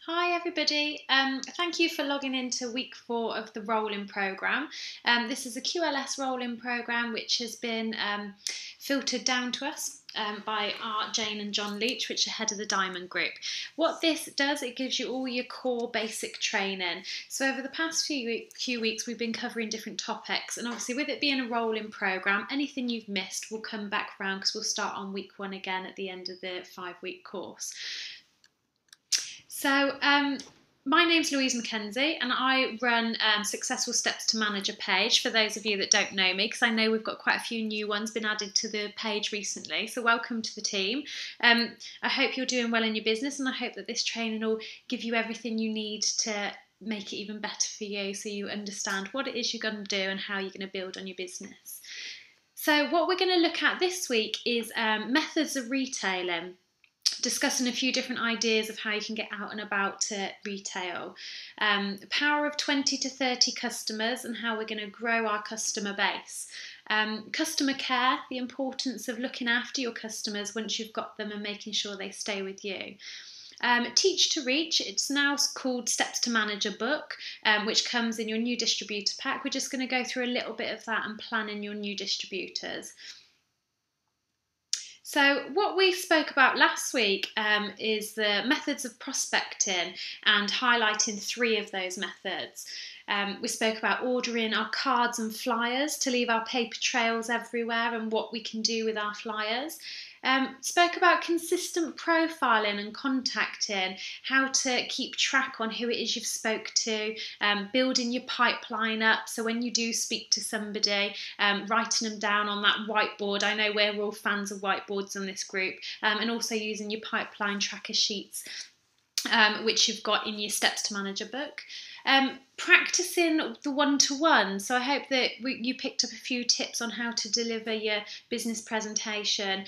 Hi everybody, thank you for logging into week 4 of the rolling programme. This is a QLS rolling programme which has been filtered down to us by our Jane and John Leach, which are head of the Diamond Group. What this does, it gives you all your core basic training. So over the past few weeks we've been covering different topics, and obviously with it being a rolling programme, anything you've missed will come back round because we'll start on week 1 again at the end of the 5-week course. So my name's Louise McKenzie and I run Successful Steps to Manager page for those of you that don't know me, because I know we've got quite a few new ones been added to the page recently, so welcome to the team. I hope you're doing well in your business, and I hope that this training will give you everything you need to make it even better for you, so you understand what it is you're going to do and how you're going to build on your business. So what we're going to look at this week is methods of retailing, discussing a few different ideas of how you can get out and about to retail, the power of 20 to 30 customers and how we're going to grow our customer base, customer care, the importance of looking after your customers once you've got them and making sure they stay with you. Teach to Reach, it's now called Steps to Manager book, which comes in your new distributor pack. We're just going to go through a little bit of that and planning your new distributors. So what we spoke about last week is the methods of prospecting and highlighting 3 of those methods. We spoke about ordering our cards and flyers to leave our paper trails everywhere and what we can do with our flyers. Spoke about consistent profiling and contacting, how to keep track on who it is you've spoke to, building your pipeline up, so when you do speak to somebody, writing them down on that whiteboard. I know we're all fans of whiteboards on this group, and also using your pipeline tracker sheets, which you've got in your Steps to Manager book. Practicing the one-to-one, so I hope that you picked up a few tips on how to deliver your business presentation,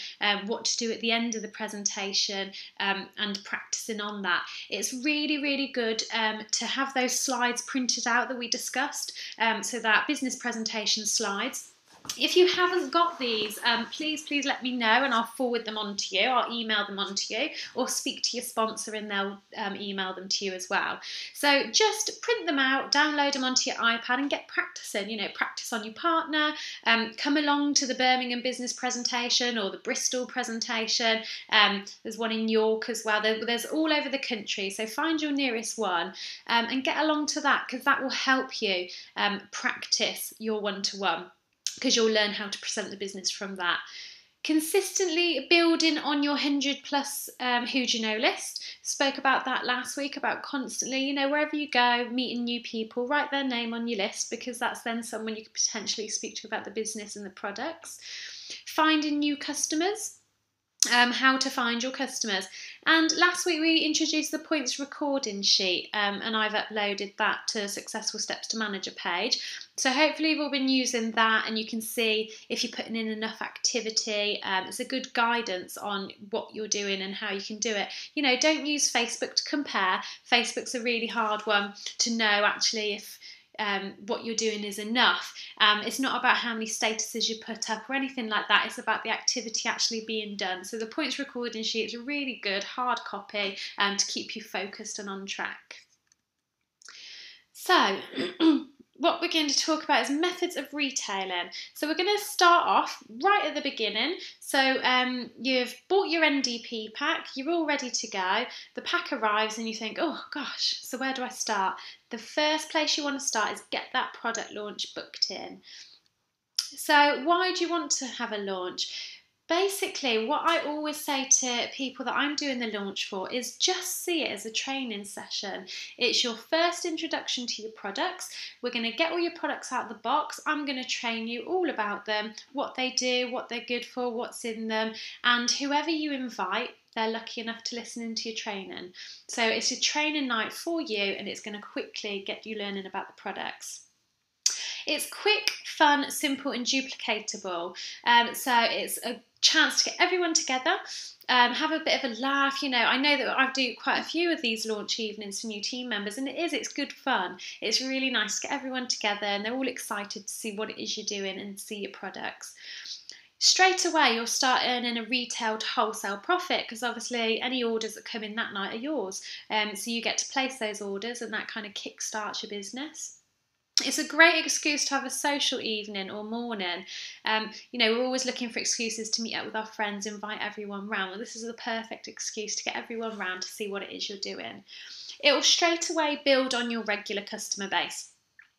what to do at the end of the presentation, and practicing on that. It's really good to have those slides printed out that we discussed, so that business presentation slides. If you haven't got these, please let me know and I'll forward them on to you. I'll email them on to you, or speak to your sponsor and they'll email them to you as well. So just print them out, download them onto your iPad and get practicing. Practice on your partner, come along to the Birmingham business presentation or the Bristol presentation. There's one in York as well. There's all over the country, so find your nearest one and get along to that, because that will help you practice your one-to-one, because you'll learn how to present the business from that. Consistently building on your 100 plus who do you know list. Spoke about that last week, about constantly, wherever you go, meeting new people, write their name on your list, because that's then someone you could potentially speak to about the business and the products. Finding new customers. How to find your customers. And last week we introduced the points recording sheet, and I've uploaded that to Successful Steps to Manager page. So hopefully you've all been using that, and you can see if you're putting in enough activity. It's a good guidance on what you're doing and how you can do it. Don't use Facebook to compare. Facebook's a really hard one to know actually if what you're doing is enough. It's not about how many statuses you put up or anything like that. It's about the activity actually being done. So the points recording sheet is a really good hard copy to keep you focused and on track. So what we're going to talk about is methods of retailing. So we're going to start off right at the beginning. So you've bought your NDP pack, you're all ready to go. The pack arrives and you think, oh gosh, so where do I start? The first place you want to start is get that product launch booked in. So why do you want to have a launch? Basically, what I always say to people that I'm doing the launch for is just see it as a training session. It's your first introduction to your products. We're going to get all your products out of the box. I'm going to train you all about them, what they do, what they're good for, what's in them, and whoever you invite, they're lucky enough to listen into your training. So it's a training night for you, and it's going to quickly get you learning about the products. It's quick, fun, simple and duplicatable. So it's a chance to get everyone together, have a bit of a laugh. I know that I do quite a few of these launch evenings for new team members, and it's good fun. It's really nice to get everyone together and they're all excited to see what it is you're doing and see your products. straight away you'll start earning a retail to wholesale profit, because obviously any orders that come in that night are yours. So you get to place those orders, and that kind of kickstarts your business. It's a great excuse to have a social evening or morning. We're always looking for excuses to meet up with our friends, invite everyone round. Well, this is the perfect excuse to get everyone round to see what it is you're doing. It will straight away build on your regular customer base.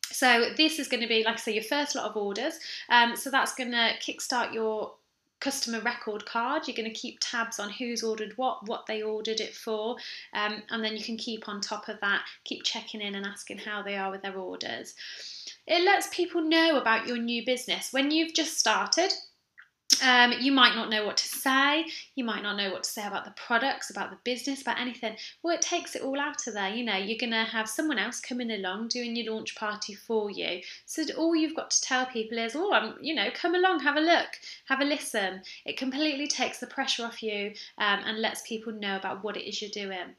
So this is going to be, like I say, your first lot of orders. So that's going to kickstart your customer record card. You're going to keep tabs on who's ordered what they ordered it for, and then you can keep on top of that, keep checking in and asking how they are with their orders. It lets people know about your new business. When you've just started, you might not know what to say, you might not know what to say about the products, about the business, about anything. Well, it takes it all out of there. You're going to have someone else coming along doing your launch party for you. So all you've got to tell people is, come along, have a look, have a listen. It completely takes the pressure off you, and lets people know about what it is you're doing.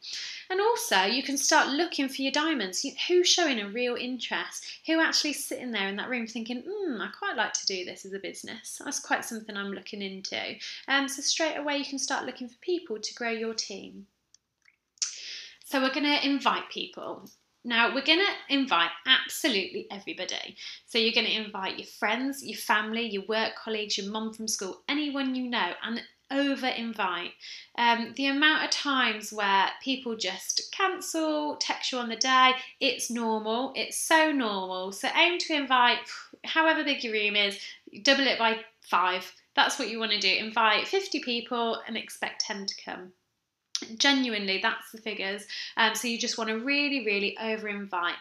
And also, you can start looking for your diamonds. Who's showing a real interest? Who actually sitting there in that room thinking, I quite like to do this as a business. That's quite something I'm looking into. So straight away you can start looking for people to grow your team. So we're going to invite people. Now we're going to invite absolutely everybody. So you're going to invite your friends, your family, your work colleagues, your mum from school, anyone you know, and over invite. The amount of times where people just cancel, text you on the day, it's normal. It's so normal. So aim to invite, however big your room is, double it by 5. That's what you want to do. Invite 50 people and expect 10 to come. Genuinely, that's the figures. So you just want to really, really over-invite.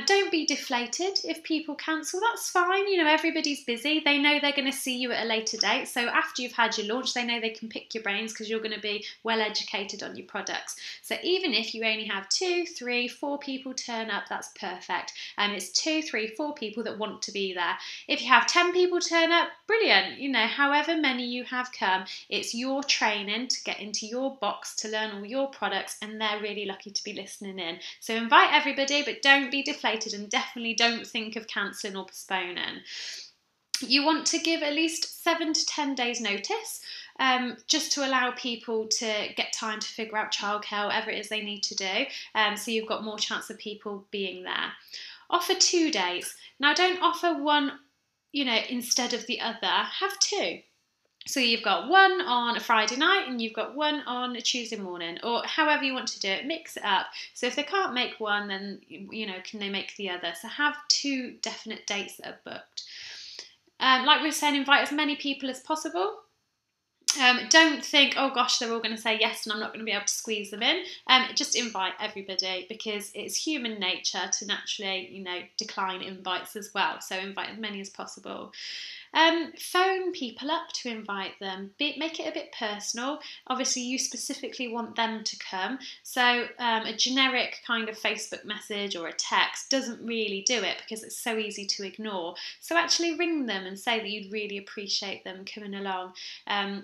Don't be deflated if people cancel. That's fine. Everybody's busy. They know they're going to see you at a later date. So after you've had your launch, they know they can pick your brains because you're going to be well educated on your products. So even if you only have 2, 3, 4 people turn up, that's perfect. It's 2, 3, 4 people that want to be there. If you have 10 people turn up, brilliant. However many you have come, it's your training to get into your box to learn all your products, and they're really lucky to be listening in. So invite everybody, but don't be deflated, and definitely don't think of cancelling or postponing. You want to give at least 7 to 10 days notice, just to allow people to get time to figure out childcare, whatever it is they need to do, so you've got more chance of people being there. Offer 2 days. Now don't offer one instead of the other, have 2. So you've got one on a Friday night and you've got one on a Tuesday morning, or however you want to do it, mix it up. So if they can't make one, then, can they make the other? So have 2 definite dates that are booked. Like we were saying, invite as many people as possible. Don't think, oh gosh, they're all going to say yes and I'm not going to be able to squeeze them in. Just invite everybody, because it's human nature to naturally, decline invites as well. So invite as many as possible. Phone people up to invite them. Make it a bit personal. Obviously, you specifically want them to come. So a generic kind of Facebook message or a text doesn't really do it, because it's so easy to ignore. So actually ring them and say that you'd really appreciate them coming along,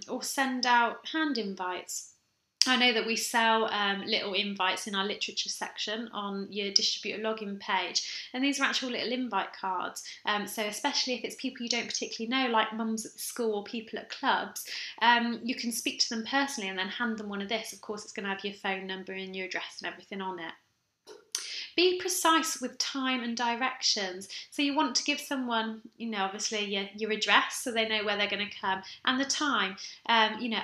or send out hand invites. I know that we sell little invites in our literature section on your distributor login page, and these are actual little invite cards. So especially if it's people you don't particularly know, like mums at the school or people at clubs, you can speak to them personally and then hand them one of this. Of course, it's going to have your phone number and your address and everything on it. Be precise with time and directions. So you want to give someone, obviously your address so they know where they're going to come, and the time.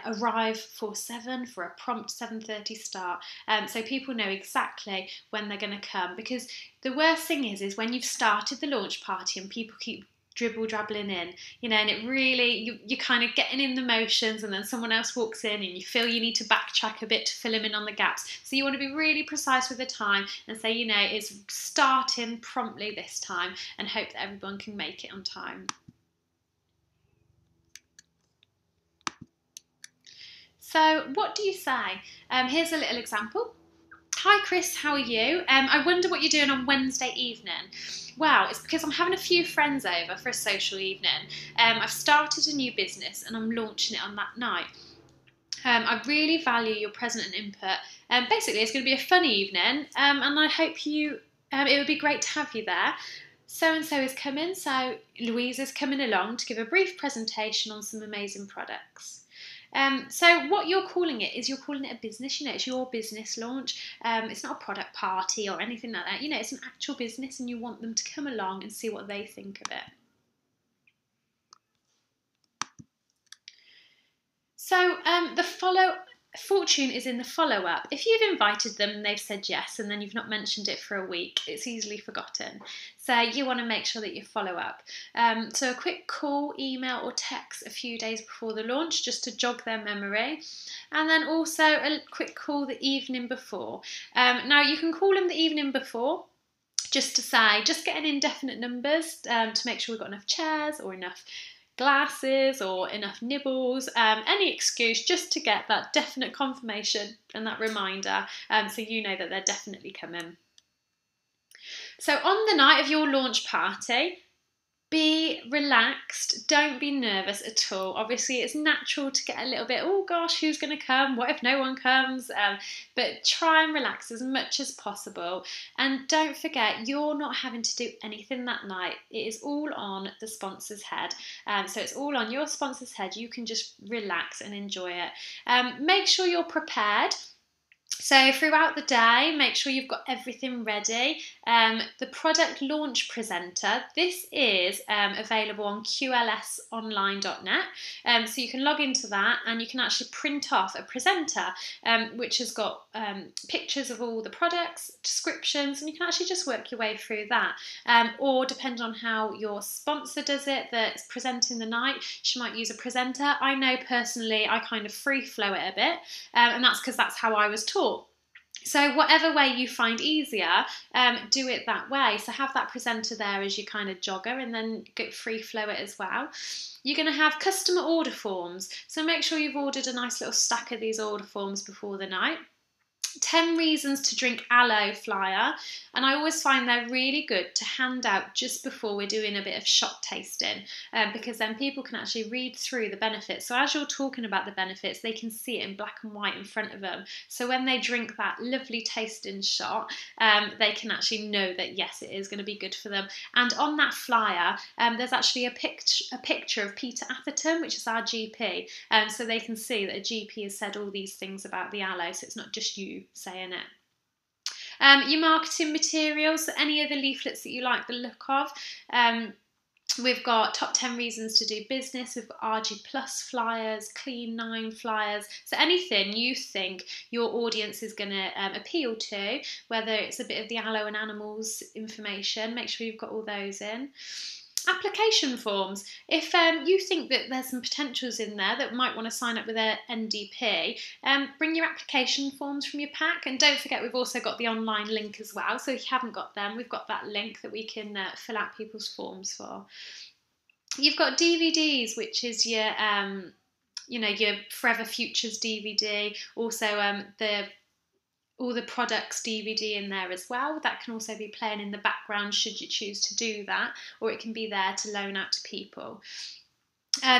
Arrive for 7 for a prompt 7:30 start. So people know exactly when they're going to come, because the worst thing is when you've started the launch party and people keep dribble-drabbling in, and it really, you're kind of getting in the motions, and then someone else walks in and you feel you need to backtrack a bit to fill them in on the gaps. So you want to be really precise with the time and say, it's starting promptly this time, and hope that everyone can make it on time. So what do you say? Here's a little example. Hi Chris, how are you? I wonder what you're doing on Wednesday evening. Wow, it's because I'm having a few friends over for a social evening. I've started a new business and I'm launching it on that night. I really value your presence and input. Basically, it's going to be a fun evening, and I hope it would be great to have you there. so-and-so is coming, so Louise is coming along to give a brief presentation on some amazing products. So what you're calling it is you're calling it a business, it's your business launch. It's not a product party or anything like that. It's an actual business and you want them to come along and see what they think of it. So fortune is in the follow-up. If you've invited them and they've said yes and then you've not mentioned it for a week, it's easily forgotten. So you want to make sure that you follow up. So a quick call, email or text a few days before the launch just to jog their memory. And then also a quick call the evening before. Now you can call them the evening before just to say, just getting indefinite numbers to make sure we've got enough chairs or enough glasses or enough nibbles, any excuse just to get that definite confirmation and that reminder, so you know that they're definitely coming. So on the night of your launch party, be relaxed, don't be nervous at all. Obviously it's natural to get a little bit, oh gosh, who's going to come? What if no one comes? But try and relax as much as possible. And don't forget, you're not having to do anything that night. It is all on the sponsor's head. So it's all on your sponsor's head. You can just relax and enjoy it. Make sure you're prepared. So throughout the day, make sure you've got everything ready. The product launch presenter, this is available on qlsonline.net. So you can log into that and you can actually print off a presenter which has got pictures of all the products, descriptions, and you can actually just work your way through that. Or depending on how your sponsor does it that's presenting the night, she might use a presenter. I know personally I kind of free flow it a bit, and that's because that's how I was taught. So whatever way you find easier, do it that way. So have that presenter there as your kind of jogger and then get free flow it as well. You're going to have customer order forms. So make sure you've ordered a nice little stack of these order forms before the night. 10 reasons to drink Aloe flyer, and I always find they're really good to hand out just before we're doing a bit of shot tasting, because then people can actually read through the benefits. So as you're talking about the benefits, they can see it in black and white in front of them. So when they drink that lovely tasting shot, they can actually know that yes, it is going to be good for them. And on that flyer, there's actually a picture of Peter Atherton, which is our GP, so they can see that a GP has said all these things about the Aloe, so it's not just you saying it. Your marketing materials, any other leaflets that you like the look of. We've got top 10 reasons to do business, we've got RG Plus flyers, Clean 9 flyers, so anything you think your audience is going to appeal to, whether it's a bit of the Aloe and animals information, make sure you've got all those in. Application forms. If you think that there's some potentials in there that might want to sign up with their NDP, bring your application forms from your pack, and don't forget we've also got the online link as well, so if you haven't got them, we've got that link that we can fill out people's forms for. You've got DVDs, which is your your Forever Futures DVD, also all the products DVD in there as well. That can also be playing in the background should you choose to do that, or it can be there to loan out to people.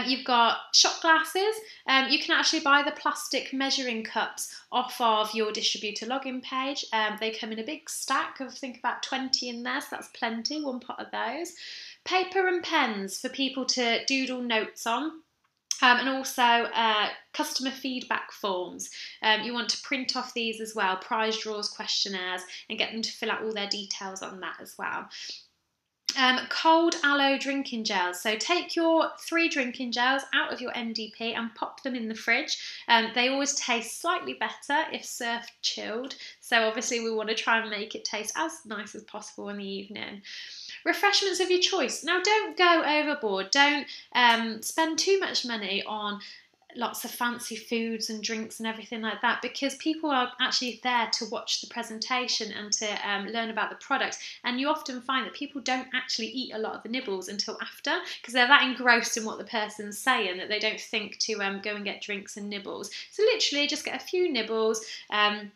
You've got shot glasses. You can actually buy the plastic measuring cups off of your distributor login page. They come in a big stack of, I think, about 20 in there, so that's plenty, one pot of those. Paper and pens for people to doodle notes on. And also customer feedback forms. You want to print off these as well, prize draws, questionnaires, and get them to fill out all their details on that as well. Cold Aloe drinking gels. So take your 3 drinking gels out of your NDP and pop them in the fridge. They always taste slightly better if served chilled. So obviously we want to try and make it taste as nice as possible in the evening. Refreshments of your choice. Now don't go overboard. Don't spend too much money on lots of fancy foods and drinks and everything like that, because people are actually there to watch the presentation and to learn about the product, and you often find that people don't actually eat a lot of the nibbles until after, because they're that engrossed in what the person's saying that they don't think to go and get drinks and nibbles. So literally just get a few nibbles, a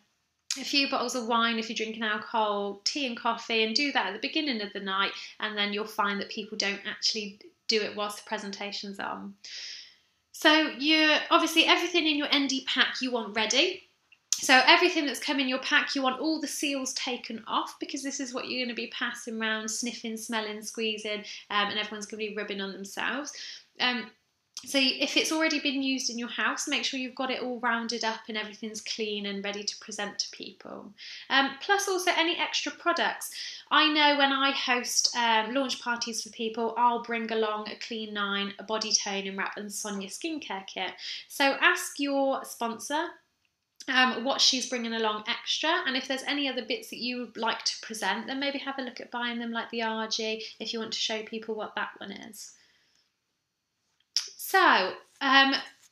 few bottles of wine if you're drinking alcohol, tea and coffee, and do that at the beginning of the night, and then you'll find that people don't actually do it whilst the presentation's on. So you're obviously everything in your ND pack you want ready. So everything that's come in your pack, you want all the seals taken off, because this is what you're going to be passing around, sniffing, smelling, squeezing, and everyone's going to be rubbing on themselves. So if it's already been used in your house, make sure you've got it all rounded up and everything's clean and ready to present to people. Plus also any extra products. I know when I host launch parties for people, I'll bring along a Clean 9, a body toning wrap and Sonia skincare kit. So ask your sponsor what she's bringing along extra, and if there's any other bits that you would like to present, then maybe have a look at buying them, like the RG, if you want to show people what that one is. So,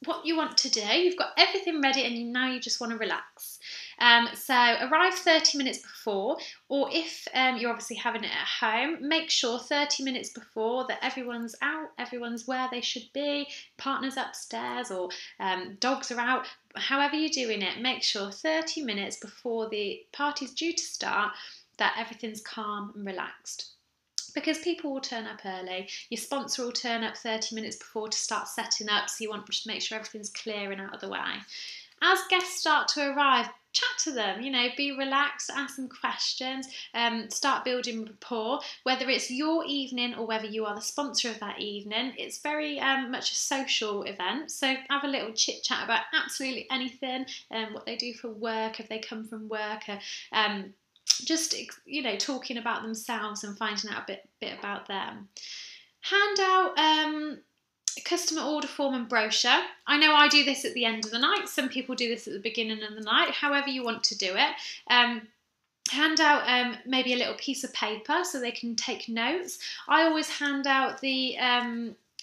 what you want to do, you've got everything ready and now you just want to relax. So arrive 30 minutes before, or if you're obviously having it at home, make sure 30 minutes before that everyone's out, everyone's where they should be, partners upstairs or dogs are out, however you're doing it, make sure 30 minutes before the party's due to start that everything's calm and relaxed. Because people will turn up early, your sponsor will turn up 30 minutes before to start setting up, so you want to make sure everything's clear and out of the way. As guests start to arrive, chat to them, be relaxed, ask them questions, start building rapport. Whether it's your evening or whether you are the sponsor of that evening, it's very much a social event, so have a little chit chat about absolutely anything, what they do for work, if they come from work, just talking about themselves and finding out a bit about them. Hand out customer order form and brochure. I know I do this at the end of the night, some people do this at the beginning of the night, however you want to do it. Hand out maybe a little piece of paper so they can take notes. I always hand out the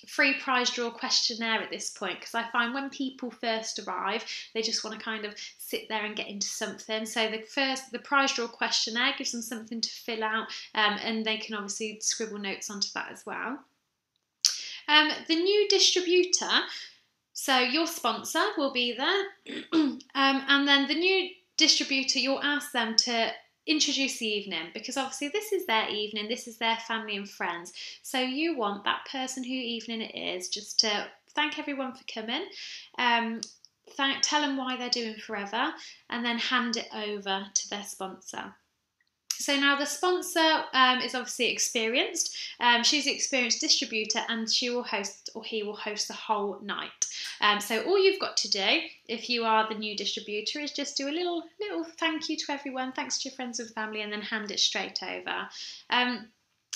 free prize draw questionnaire at this point, because I find when people first arrive, they just want to kind of sit there and get into something. So the prize draw questionnaire gives them something to fill out, and they can obviously scribble notes onto that as well. The new distributor, so your sponsor will be there, and then the new distributor, you'll ask them to introduce the evening, because obviously this is their evening, this is their family and friends, so you want that person whose evening it is just to thank everyone for coming, tell them why they're doing Forever, and then hand it over to their sponsor. So now the sponsor is obviously experienced. She's an experienced distributor, and she will host, or he will host, the whole night. So all you've got to do, if you are the new distributor, is just do a little thank you to everyone, thanks to your friends and family, and then hand it straight over. And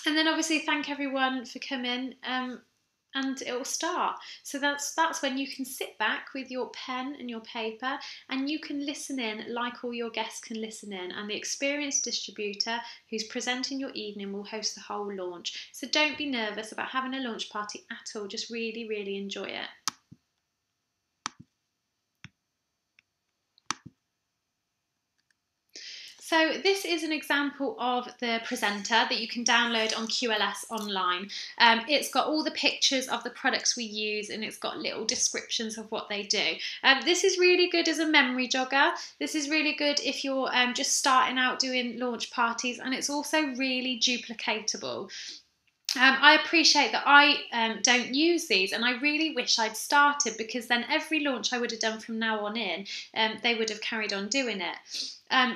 then obviously thank everyone for coming, and it will start. So that's when you can sit back with your pen and your paper, and you can listen in like all your guests can listen in, and the experienced distributor who's presenting your evening will host the whole launch. So don't be nervous about having a launch party at all, just really, really enjoy it. So this is an example of the presenter that you can download on QLS online. It's got all the pictures of the products we use, and it's got little descriptions of what they do. This is really good as a memory jogger. This is really good if you're just starting out doing launch parties, and it's also really duplicatable. I appreciate that I don't use these, and I really wish I'd started, because then every launch I would have done from now on in, they would have carried on doing it.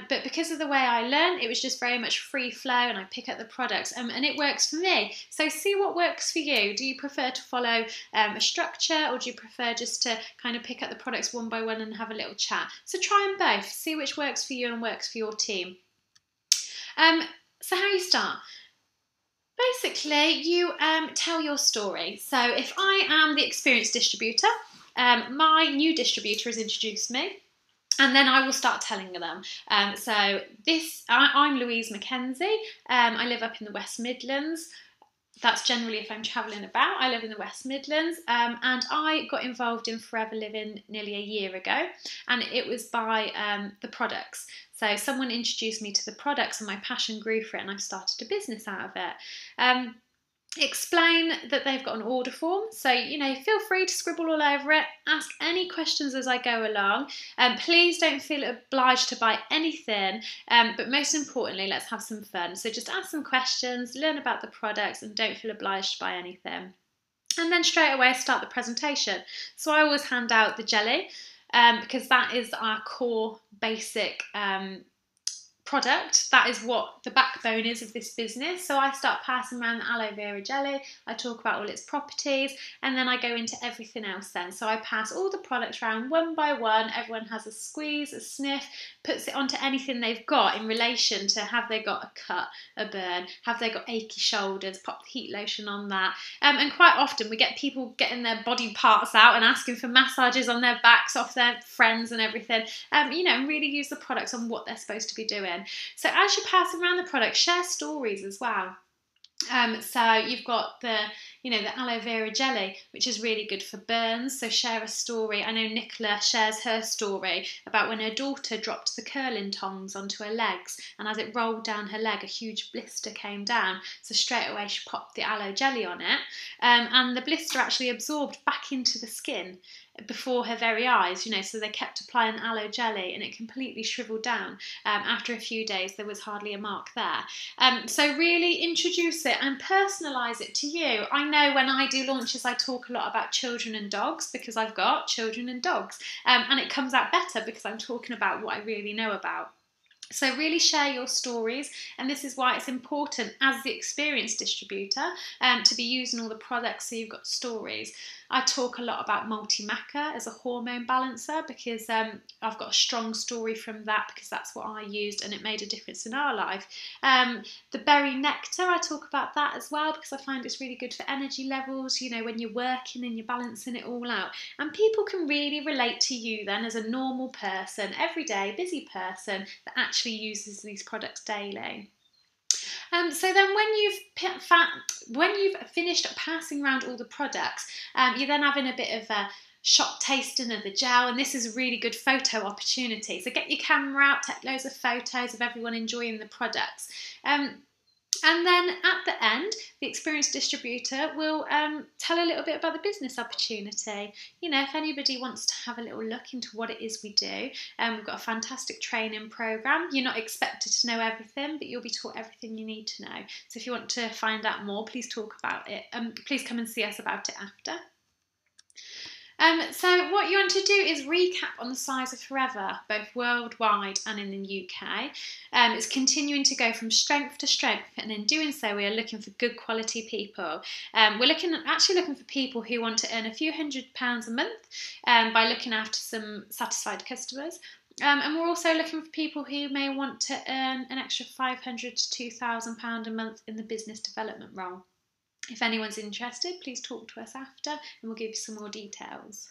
But because of the way I learn, it was just very much free flow, and I pick up the products, and it works for me. So see what works for you. Do you prefer to follow a structure, or do you prefer just to kind of pick up the products one by one and have a little chat? So try them both, see which works for you and works for your team. So how you start? Basically, you tell your story. So if I am the experienced distributor, my new distributor has introduced me, and then I will start telling them. I'm Louise Mackenzie. I live up in the West Midlands. That's generally if I'm travelling about. I live in the West Midlands, and I got involved in Forever Living nearly a year ago, and it was by the products. So someone introduced me to the products, and my passion grew for it, and I've started a business out of it. Explain that they've got an order form, so feel free to scribble all over it, ask any questions as I go along. Please don't feel obliged to buy anything, but most importantly, let's have some fun. So just ask some questions, learn about the products, and don't feel obliged to buy anything. And then straight away start the presentation. So I always hand out the jelly. because that is our core basic product. That is what the backbone is of this business. So I start passing around the aloe vera jelly, I talk about all its properties, and then I go into everything else then. So I pass all the products around one by one, everyone has a squeeze, a sniff, puts it onto anything they've got in relation to, have they got a cut, a burn, have they got achy shoulders, pop the heat lotion on that. And quite often we get people getting their body parts out and asking for massages on their backs off their friends and everything, and really use the products on what they're supposed to be doing. So as you're passing around the product, share stories as well. So you've got the aloe vera jelly, which is really good for burns. So share a story. I know Nicola shares her story about when her daughter dropped the curling tongs onto her legs, and as it rolled down her leg, a huge blister came down. So straight away she popped the aloe jelly on it, and the blister actually absorbed back into the skin before her very eyes, so they kept applying aloe jelly and it completely shriveled down. After a few days there was hardly a mark there. So really introduce it and personalise it to you. I know when I do launches I talk a lot about children and dogs because I've got children and dogs, and it comes out better because I'm talking about what I really know about. So really share your stories, and this is why it's important as the experienced distributor to be using all the products so you've got stories. I talk a lot about Multi-Maca as a hormone balancer because I've got a strong story from that, because that's what I used and it made a difference in our life. The berry nectar, I talk about that as well because I find it's really good for energy levels, when you're working and you're balancing it all out. And people can really relate to you then as a normal person, everyday busy person that actually uses these products daily. So then when you've finished passing around all the products, you're then having a bit of a shot tasting of the gel, and this is a really good photo opportunity. So get your camera out, take loads of photos of everyone enjoying the products. And then at the end, the experienced distributor will tell a little bit about the business opportunity. If anybody wants to have a little look into what it is we do, we've got a fantastic training programme. You're not expected to know everything, but you'll be taught everything you need to know. So if you want to find out more, please talk about it. Please come and see us about it after. So what you want to do is recap on the size of Forever, both worldwide and in the UK. It's continuing to go from strength to strength, and in doing so we are looking for good quality people. We're actually looking for people who want to earn a few £100 a month by looking after some satisfied customers. And we're also looking for people who may want to earn an extra £500 to £2,000 a month in the business development role. If anyone's interested, please talk to us after and we'll give you some more details.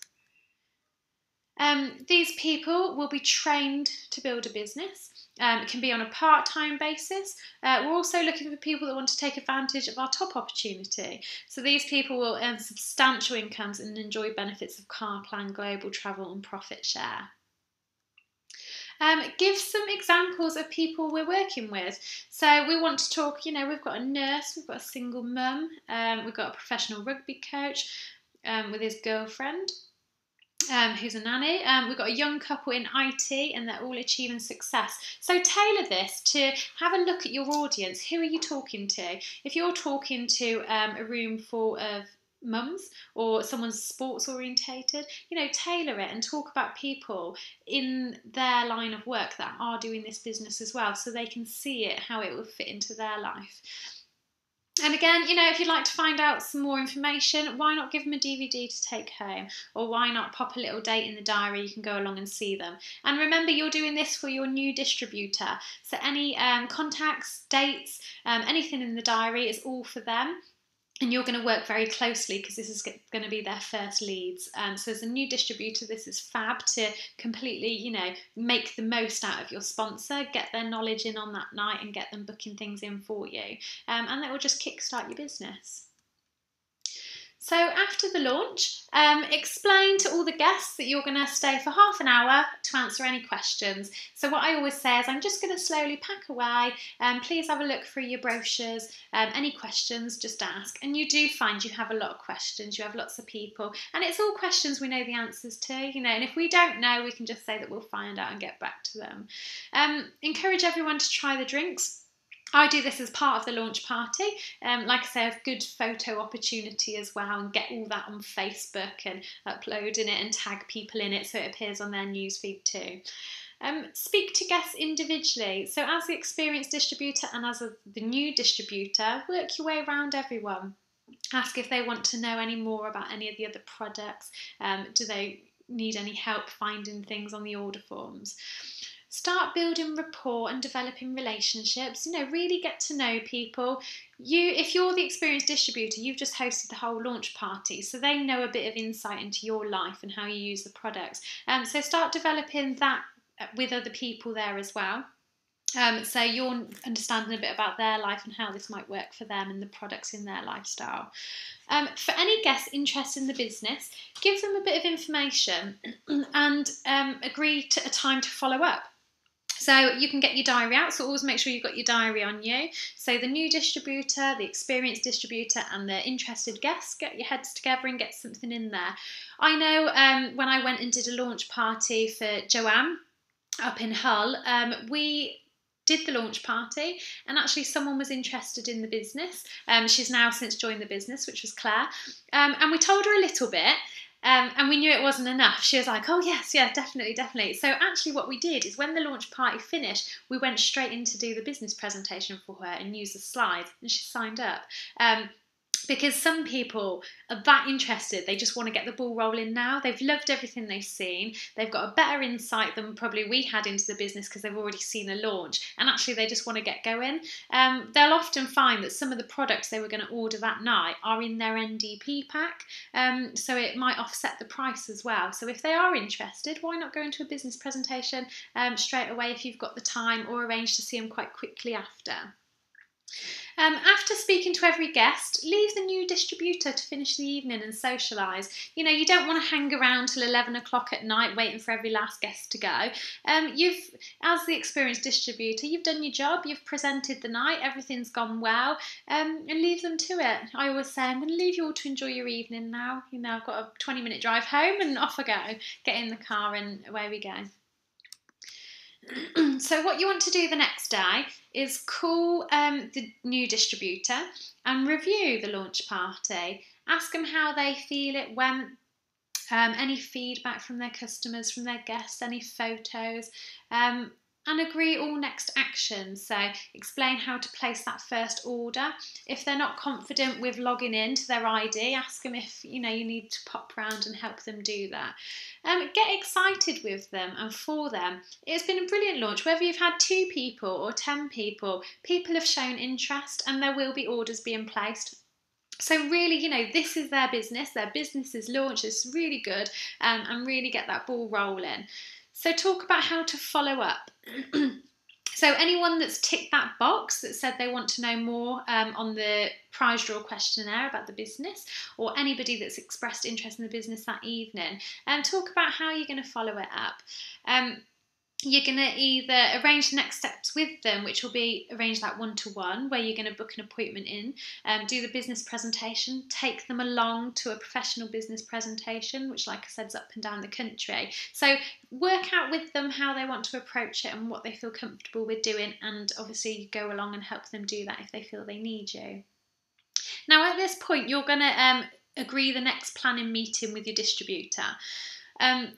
These people will be trained to build a business. It can be on a part-time basis. We're also looking for people that want to take advantage of our top opportunity. So these people will earn substantial incomes and enjoy benefits of car plan, global travel and profit share. Give some examples of people we're working with. So we want to talk, we've got a nurse, we've got a single mum, we've got a professional rugby coach with his girlfriend, who's a nanny. We've got a young couple in IT and they're all achieving success. So tailor this to have a look at your audience. Who are you talking to? If you're talking to a room full of mums or someone's sports orientated, tailor it and talk about people in their line of work that are doing this business as well, so they can see it, how it will fit into their life. And again, if you'd like to find out some more information, why not give them a DVD to take home? Or why not pop a little date in the diary, you can go along and see them. And remember, you're doing this for your new distributor. So any contacts, dates, anything in the diary is all for them. And you're going to work very closely because this is going to be their first leads. So as a new distributor, this is fab to completely, make the most out of your sponsor, get their knowledge in on that night and get them booking things in for you. And that will just kickstart your business. So after the launch, explain to all the guests that you're going to stay for half an hour to answer any questions. So what I always say is I'm just going to slowly pack away. Please have a look through your brochures. Any questions, just ask. And you do find you have a lot of questions. You have lots of people. And it's all questions we know the answers to, and if we don't know, we can just say that we'll find out and get back to them. Encourage everyone to try the drinks. I do this as part of the launch party. Like I say, a good photo opportunity as well, and get all that on Facebook and uploading it and tag people in it so it appears on their newsfeed too. Speak to guests individually. So as the experienced distributor and as the new distributor, work your way around everyone. Ask if they want to know any more about any of the other products. Do they need any help finding things on the order forms? Start building rapport and developing relationships. Really get to know people. If you're the experienced distributor, you've just hosted the whole launch party, so they know a bit of insight into your life and how you use the products. So start developing that with other people there as well. So you're understanding a bit about their life and how this might work for them and the products in their lifestyle. For any guests interested in the business, give them a bit of information and agree to a time to follow up. So you can get your diary out, so always make sure you've got your diary on you. So the new distributor, the experienced distributor and the interested guests, get your heads together and get something in there. I know when I went and did a launch party for Joanne up in Hull, we did the launch party and actually someone was interested in the business. She's now since joined the business, which was Claire, and we told her a little bit. And we knew it wasn't enough. She was like, oh yes, yeah, definitely. So actually what we did is when the launch party finished, we went straight in to do the business presentation for her and use the slides, and she signed up. Because some people are that interested, they just want to get the ball rolling now. They've loved everything they've seen. They've got a better insight than probably we had into the business because they've already seen a launch, and actually they just want to get going. They'll often find that some of the products they were going to order that night are in their NDP pack, so it might offset the price as well. So if they are interested, why not go into a business presentation straight away if you've got the time, or arrange to see them quite quickly after. After speaking to every guest, leave the new distributor to finish the evening and socialise. You don't want to hang around till 11 o'clock at night waiting for every last guest to go. As the experienced distributor, you've done your job, you've presented the night, everything's gone well, and leave them to it. I always say, I'm going to leave you all to enjoy your evening now. I've got a 20-minute drive home and off I go. Get in the car and away we go. So what you want to do the next day is call the new distributor and review the launch party. Ask them how they feel it went, any feedback from their customers, from their guests, any photos, and agree all next actions. So explain how to place that first order. If they're not confident with logging in to their ID, ask them if you need to pop round and help them do that. Get excited with them and for them. It's been a brilliant launch. Whether you've had 2 people or 10 people, people have shown interest and there will be orders being placed. So really, this is their business is launched, it's really good, and really get that ball rolling. So talk about how to follow up. So anyone that's ticked that box that said they want to know more on the prize draw questionnaire about the business, or anybody that's expressed interest in the business that evening, talk about how you're going to follow it up. You're going to either arrange the next steps with them, which will be arrange that one-to-one, where you're going to book an appointment in, do the business presentation, take them along to a professional business presentation, which, like I said, is up and down the country. So work out with them how they want to approach it and what they feel comfortable with doing, and obviously go along and help them do that if they feel they need you. Now, at this point, you're going to agree the next planning meeting with your distributor.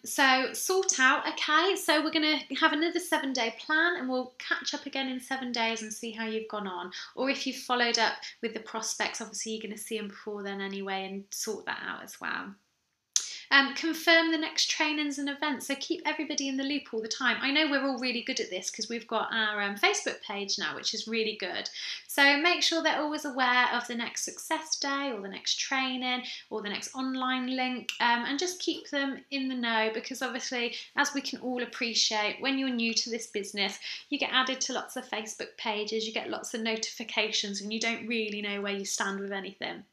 So sort out, okay, so we're going to have another 7-day plan and we'll catch up again in 7 days and see how you've gone on. Or if you've followed up with the prospects, obviously you're going to see them before then anyway and sort that out as well. Confirm the next trainings and events, so keep everybody in the loop all the time. I know we're all really good at this because we've got our Facebook page now, which is really good. So make sure they're always aware of the next success day or the next training or the next online link, and just keep them in the know, because obviously, as we can all appreciate, when you're new to this business, you get added to lots of Facebook pages, you get lots of notifications, and you don't really know where you stand with anything.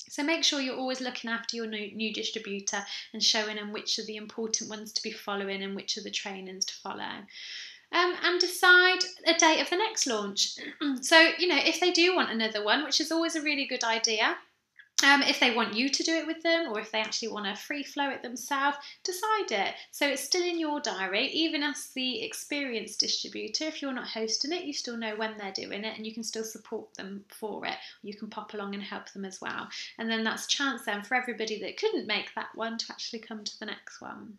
So make sure you're always looking after your new distributor and showing them which are the important ones to be following and which are the trainings to follow. And decide a date of the next launch. So, if they do want another one, which is always a really good idea, If they want you to do it with them, or if they actually want to free flow it themselves, decide it. So it's still in your diary, even as the experienced distributor. If you're not hosting it, you still know when they're doing it, and you can still support them for it. You can pop along and help them as well. And then that's a chance then for everybody that couldn't make that one to actually come to the next one.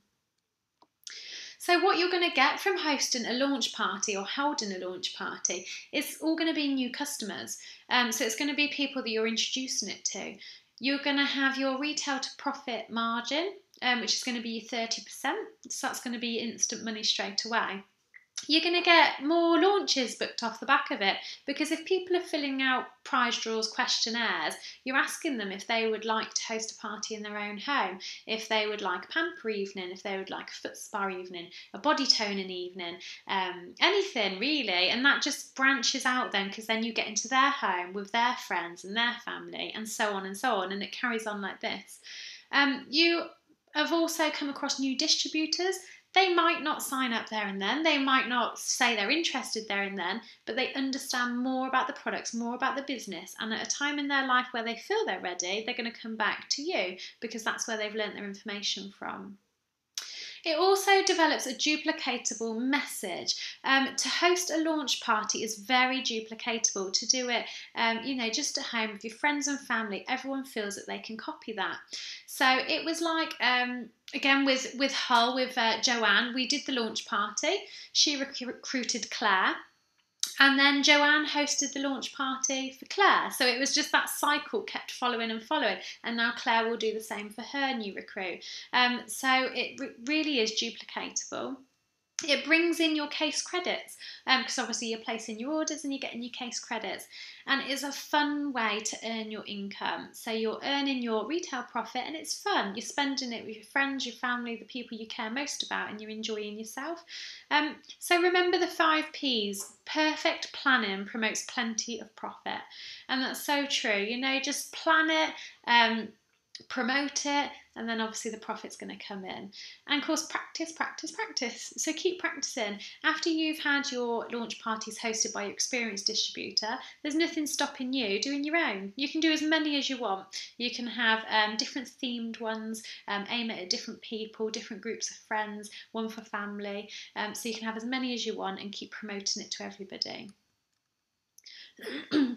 So what you're going to get from hosting a launch party or holding a launch party is all going to be new customers. So it's going to be people that you're introducing it to. You're going to have your retail to profit margin, which is going to be 30%. So that's going to be instant money straight away. You're going to get more launches booked off the back of it, because if people are filling out prize draws questionnaires, you're asking them if they would like to host a party in their own home, if they would like a pamper evening, if they would like a foot spa evening, a body toning evening, anything really. And that just branches out then, because then you get into their home with their friends and their family, and so on and so on, and it carries on like this. You have also come across new distributors. They might not sign up there and then, they might not say they're interested there and then, but they understand more about the products, more about the business, and at a time in their life where they feel they're ready, they're going to come back to you, because that's where they've learnt their information from. It also develops a duplicatable message. To host a launch party is very duplicatable. To do it, just at home with your friends and family, everyone feels that they can copy that. So it was like, again, with Hull, with Joanne, we did the launch party. She recruited Claire. And then Joanne hosted the launch party for Claire. So it was just that cycle kept following and following. And now Claire will do the same for her new recruit. So it really is duplicatable. It brings in your case credits, because obviously you're placing your orders and you're getting your case credits, and it's a fun way to earn your income. So you're earning your retail profit, and it's fun. You're spending it with your friends, your family, the people you care most about, and you're enjoying yourself. So remember the 5 Ps. Perfect planning promotes plenty of profit, and that's so true. Just plan it, promote it, and then obviously the profit's going to come in. And of course, practice. So keep practicing. After you've had your launch parties hosted by your experienced distributor, there's nothing stopping you doing your own. You can do as many as you want. You can have different themed ones, aim it at different people, different groups of friends, one for family. So you can have as many as you want and keep promoting it to everybody.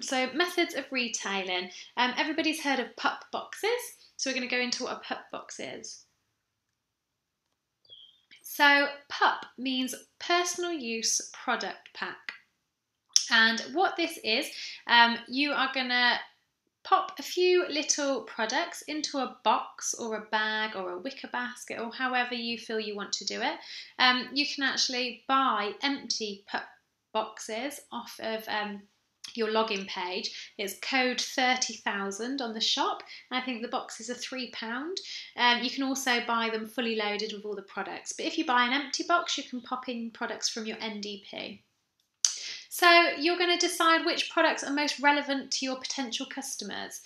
So methods of retailing. Everybody's heard of pup boxes. So we're going to go into what a pup box is. So pup means personal use product pack. And what this is, you are going to pop a few little products into a box or a bag or a wicker basket, or however you feel you want to do it. You can actually buy empty pup boxes off of your login page. It's code 30,000 on the shop. I think the boxes are £3. You can also buy them fully loaded with all the products, but if you buy an empty box, you can pop in products from your NDP. So you're going to decide which products are most relevant to your potential customers.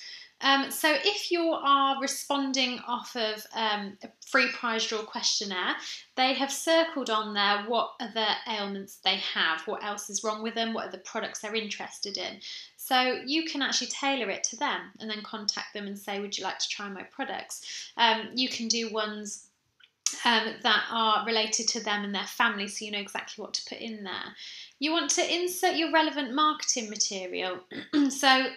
So if you are responding off of a free prize draw questionnaire, they have circled on there what other ailments they have, what else is wrong with them, what are the products they're interested in. So you can actually tailor it to them and then contact them and say, would you like to try my products? You can do ones that are related to them and their family, so you know exactly what to put in there. You want to insert your relevant marketing material. So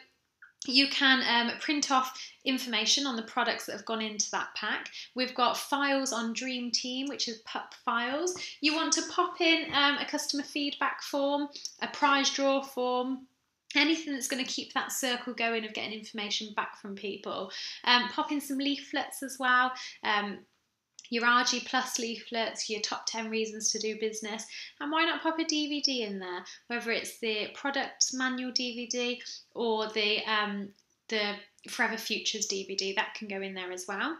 you can print off information on the products that have gone into that pack. We've got files on Dream Team, which is pup files. You want to pop in a customer feedback form, a prize draw form, anything that's going to keep that circle going of getting information back from people. Pop in some leaflets as well. Your RG Plus leaflets, your top 10 reasons to do business, and why not pop a DVD in there, whether it's the product manual DVD or the Forever Futures DVD, that can go in there as well.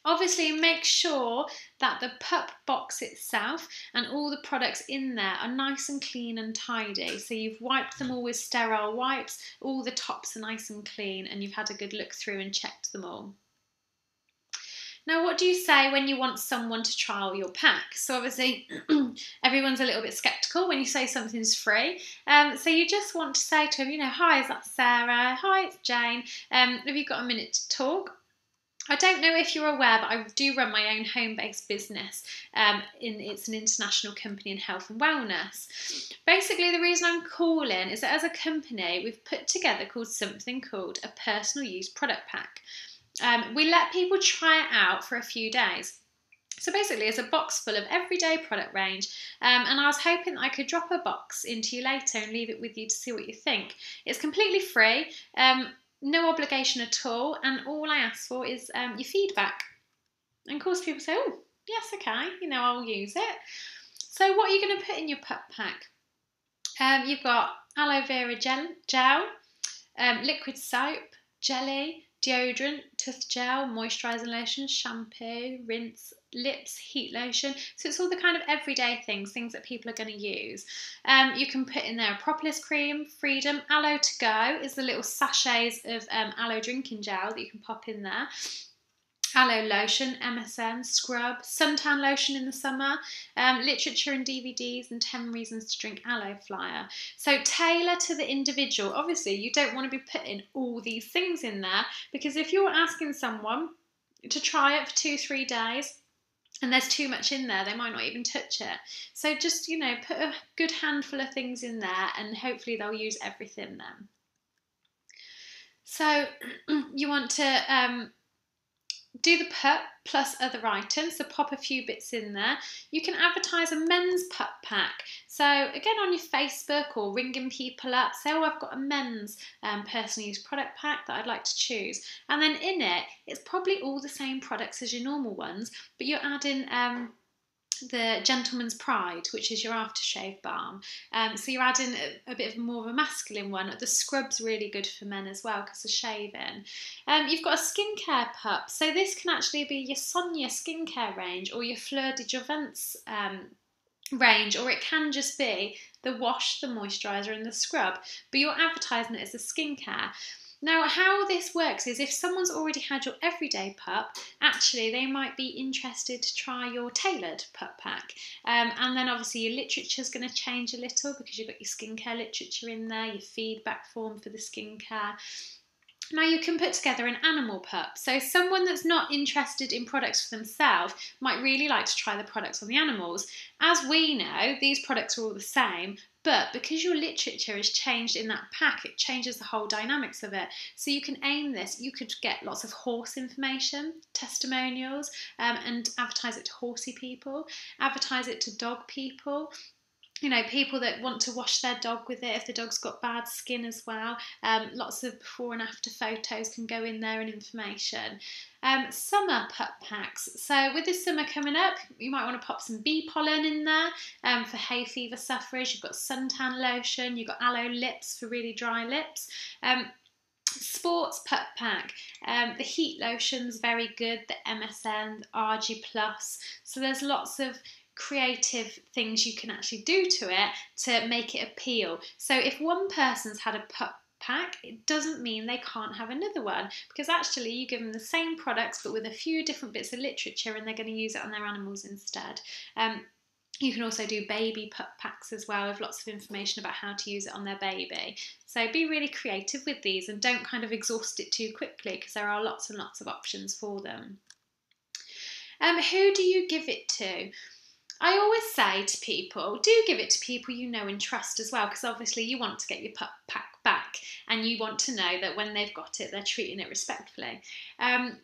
Obviously, make sure that the pup box itself and all the products in there are nice and clean and tidy. So you've wiped them all with sterile wipes, all the tops are nice and clean, and you've had a good look through and checked them all. Now, what do you say when you want someone to trial your pack? So obviously, everyone's a little bit sceptical when you say something's free. So you just want to say to them, hi, is that Sarah? Hi, it's Jane. Have you got a minute to talk? I don't know if you're aware, but I do run my own home-based business. It's an international company in health and wellness. Basically, the reason I'm calling is that as a company, we've put together something called a personal use product pack. We let people try it out for a few days. So basically, it's a box full of everyday product range, and I was hoping that I could drop a box into you later and leave it with you to see what you think. It's completely free. No obligation at all, and all I ask for is your feedback. And of course people say, oh, yes, okay, I'll use it. So what are you going to put in your pup pack? You've got aloe vera gel, liquid soap, jelly, deodorant, tooth gel, moisturising lotion, shampoo, rinse, lips, heat lotion. So it's all the kind of everyday things that people are going to use. You can put in there a propolis cream, freedom, aloe to go is the little sachets of aloe drinking gel that you can pop in there. Aloe lotion, MSN, scrub, suntan lotion in the summer, literature and DVDs, and 10 reasons to drink aloe flyer. So tailor to the individual. Obviously, you don't want to be putting all these things in there, because if you're asking someone to try it for 2-3 days and there's too much in there, they might not even touch it. So just, put a good handful of things in there and hopefully they'll use everything then. So you want to do the pup plus other items, so pop a few bits in there. You can advertise a men's pup pack. So again, on your Facebook or ringing people up, say, oh, I've got a men's personal use product pack that I'd like to choose. And then in it, it's probably all the same products as your normal ones, but you're adding the Gentleman's Pride, which is your aftershave balm. So you're adding a bit of more of a masculine one. The scrub's really good for men as well because of shaving. You've got a skincare pup. So this can actually be your Sonia skincare range or your Fleur de Jouvence range, or it can just be the wash, the moisturiser and the scrub. But you're advertising it as a skincare. Now, how this works is if someone's already had your everyday pup, actually they might be interested to try your tailored pup pack. And then obviously your literature is going to change a little because you've got your skincare literature in there, your feedback form for the skincare. Now you can put together an animal pup. So someone that's not interested in products for themselves might really like to try the products on the animals. As we know, these products are all the same, but because your literature has changed in that pack, it changes the whole dynamics of it. So you can aim this, you could get lots of horse information, testimonials, and advertise it to horsey people, advertise it to dog people. People that want to wash their dog with it if the dog's got bad skin as well. Lots of before and after photos can go in there and information. Summer pup packs. So with the summer coming up, you might want to pop some bee pollen in there for hay fever sufferers. You've got suntan lotion, you've got aloe lips for really dry lips. Sports pup pack. The heat lotion's very good, the MSN, the RG+. So there's lots of creative things you can actually do to it to make it appeal. So if one person's had a pup pack, it doesn't mean they can't have another one, because actually you give them the same products but with a few different bits of literature and they're going to use it on their animals instead. You can also do baby pup packs as well with lots of information about how to use it on their baby. So be really creative with these and don't kind of exhaust it too quickly because there are lots and lots of options for them. Who do you give it to? I always say to people, do give it to people you know and trust as well, because obviously you want to get your pup pack back and you want to know that when they've got it, they're treating it respectfully.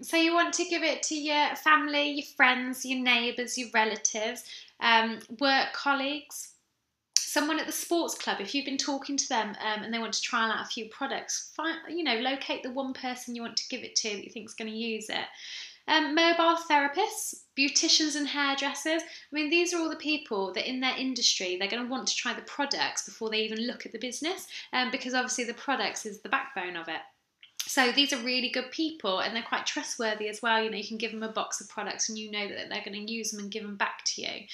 So you want to give it to your family, your friends, your neighbours, your relatives, work colleagues, someone at the sports club. If you've been talking to them and they want to try out a few products, locate the one person you want to give it to that you think is going to use it. Mobile therapists, beauticians and hairdressers. I mean, these are all the people that in their industry, they're going to want to try the products before they even look at the business, because obviously the products is the backbone of it. So these are really good people and they're quite trustworthy as well. You can give them a box of products and you know that they're going to use them and give them back to you.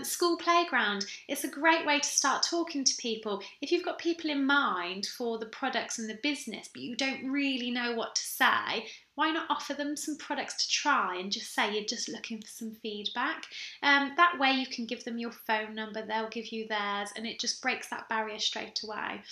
School playground, it's a great way to start talking to people. If you've got people in mind for the products and the business, but you don't really know what to say, why not offer them some products to try and just say you're just looking for some feedback? That way you can give them your phone number, they'll give you theirs, and it just breaks that barrier straight away.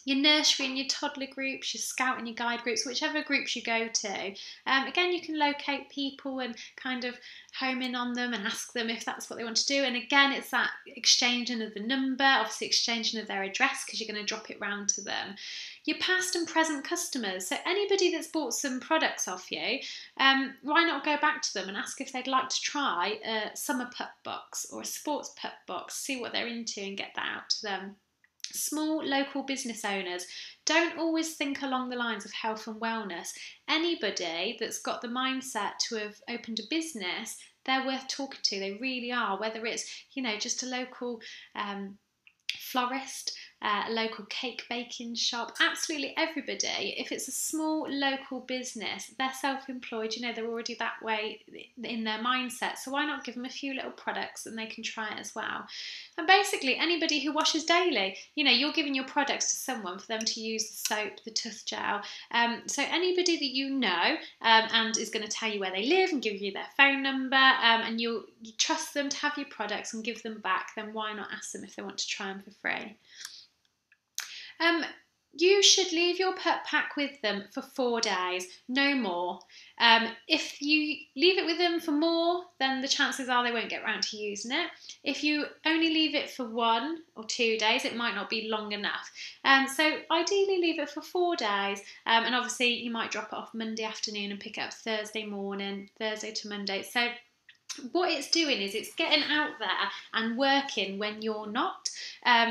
Your nursery and your toddler groups, your scout and your guide groups, whichever groups you go to. Again, you can locate people and kind of home in on them and ask them if that's what they want to do. And again, it's that exchanging of the number, obviously exchanging of their address because you're going to drop it round to them. Your past and present customers, so anybody that's bought some products off you, why not go back to them and ask if they'd like to try a summer pup box or a sports pup box, see what they're into and get that out to them. Small local business owners, don't always think along the lines of health and wellness. Anybody that's got the mindset to have opened a business, they're worth talking to. They really are. Whether it's, just a local florist, a local cake baking shop, absolutely everybody. If it's a small local business, they're self-employed, they're already that way in their mindset, so why not give them a few little products and they can try it as well. And basically anybody who washes daily, you're giving your products to someone for them to use the soap, the tooth gel, so anybody that you know and is going to tell you where they live and give you their phone number, and you trust them to have your products and give them back, then why not ask them if they want to try them for free. You should leave your pup pack with them for 4 days, no more. If you leave it with them for more, then the chances are they won't get around to using it. If you only leave it for 1 or 2 days, it might not be long enough. So ideally leave it for 4 days, and obviously you might drop it off Monday afternoon and pick it up Thursday morning, Thursday to Monday. So what it's doing is it's getting out there and working when you're not.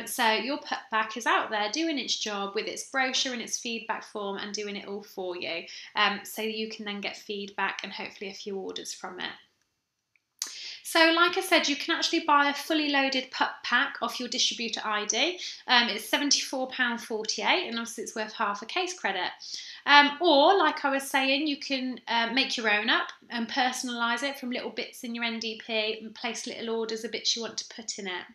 So your pup pack is out there doing its job with its brochure and its feedback form and doing it all for you. So you can then get feedback and hopefully a few orders from it. So like I said, you can actually buy a fully loaded pup pack off your distributor ID. It's £74.48 and obviously it's worth half a case credit. Or, like I was saying, you can make your own up and personalise it from little bits in your NDP and place little orders of bits you want to put in it.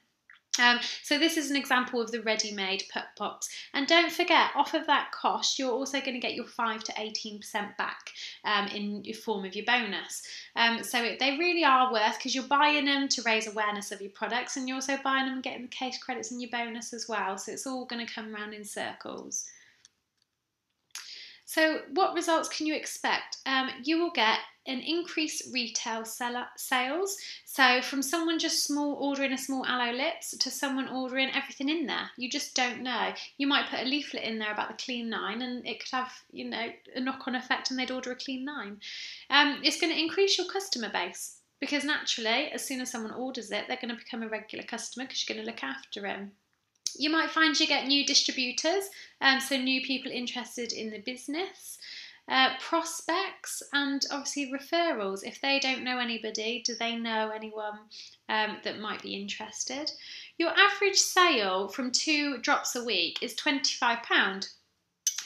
So this is an example of the ready-made pup box. And don't forget, off of that cost, you're also going to get your 5 to 18% back in your form of your bonus. So they really are worth, because you're buying them to raise awareness of your products and you're also buying them and getting the case credits and your bonus as well. So it's all going to come round in circles. So what results can you expect? You will get an increased retail sales. So from someone just ordering a small aloe lips to someone ordering everything in there. You just don't know. You might put a leaflet in there about the clean 9 and it could have, a knock-on effect and they'd order a clean 9. It's going to increase your customer base because naturally, as soon as someone orders it, they're going to become a regular customer because you're going to look after them. You might find you get new distributors, so new people interested in the business, prospects, and obviously referrals. If they don't know anybody, do they know anyone that might be interested? Your average sale from 2 drops a week is £25.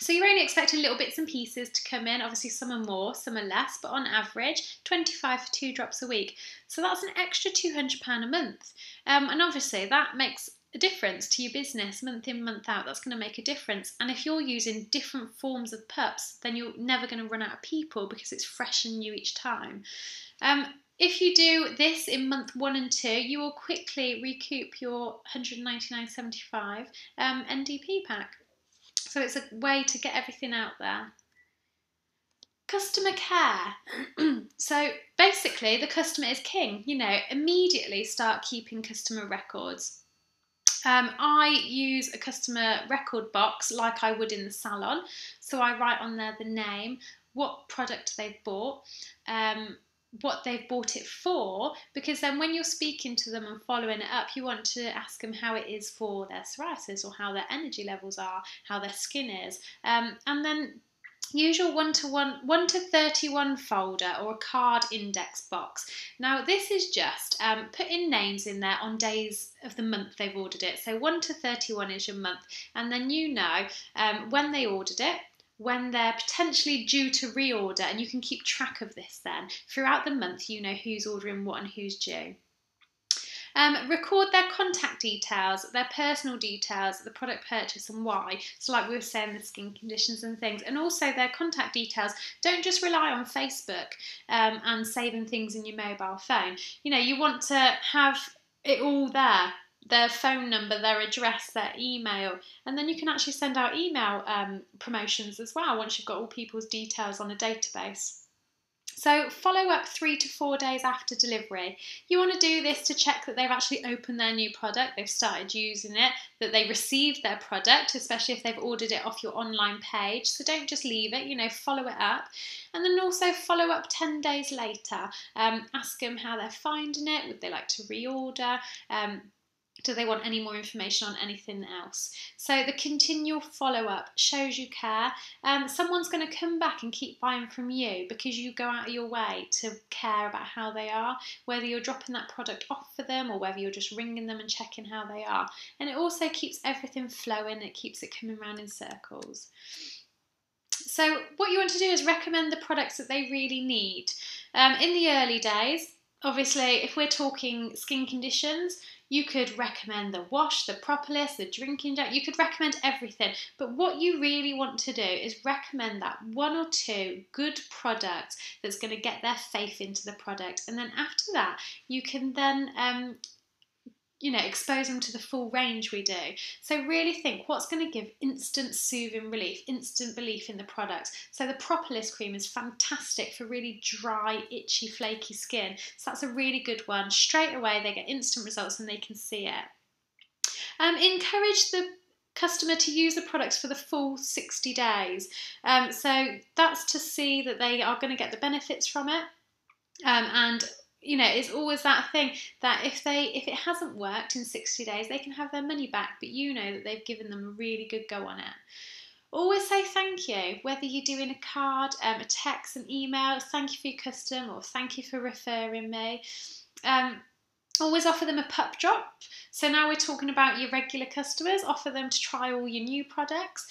So you're only expecting little bits and pieces to come in. Obviously some are more, some are less, but on average 25 for 2 drops a week. So that's an extra £200 a month. And obviously that makes a difference to your business month in, month out. That's going to make a difference. And if you're using different forms of pups, then you're never going to run out of people because it's fresh and new each time. If you do this in month 1 and 2, you will quickly recoup your £199.75 NDP pack. So it's a way to get everything out there. Customer care. So basically the customer is king. Immediately start keeping customer records. I use a customer record box like I would in the salon. So I write on there the name, what product they've bought, what they've bought it for, because then when you're speaking to them and following it up, you want to ask them how it is for their psoriasis or how their energy levels are, how their skin is, and then use your 1 to 31 folder or a card index box. Now this is just putting names in there on days of the month they've ordered it. So 1 to 31 is your month, and then when they ordered it, when they're potentially due to reorder, and you can keep track of this then. Throughout the month you know who's ordering what and who's due. Record their contact details, their personal details, the product purchase and why. So like we were saying, the skin conditions and things, and also their contact details. Don't just rely on Facebook and saving things in your mobile phone. You know, you want to have it all there. Their phone number, their address, their email, and then you can actually send out email promotions as well once you've got all people's details on a database. So follow up 3 to 4 days after delivery. You want to do this to check that they've actually opened their new product, they've started using it, that they received their product, especially if they've ordered it off your online page. So don't just leave it, you know, follow it up. And then also follow up 10 days later. Ask them how they're finding it, would they like to reorder, do they want any more information on anything else? So the continual follow-up shows you care. Someone's going to come back and keep buying from you because you go out of your way to care about how they are, whether you're dropping that product off for them or whether you're just ringing them and checking how they are. And it also keeps everything flowing, it keeps it coming round in circles. So what you want to do is recommend the products that they really need. In the early days, obviously, if we're talking skin conditions, you could recommend the wash, the propolis, the drinking gel. You could recommend everything. But what you really want to do is recommend that 1 or 2 good products that's going to get their faith into the product. And then after that, you can then expose them to the full range we do. So really think what's going to give instant soothing relief, instant belief in the product. So the propolis cream is fantastic for really dry, itchy, flaky skin. So that's a really good one. Straight away they get instant results and they can see it. Encourage the customer to use the products for the full 60 days. So that's to see that they are going to get the benefits from it. And it's always that thing that if it hasn't worked in 60 days, they can have their money back, but you know that they've given them a really good go on it. Always say thank you, whether you're doing a card, a text, an email, thank you for your custom or thank you for referring me. Always offer them a pup drop. So now we're talking about your regular customers, offer them to try all your new products.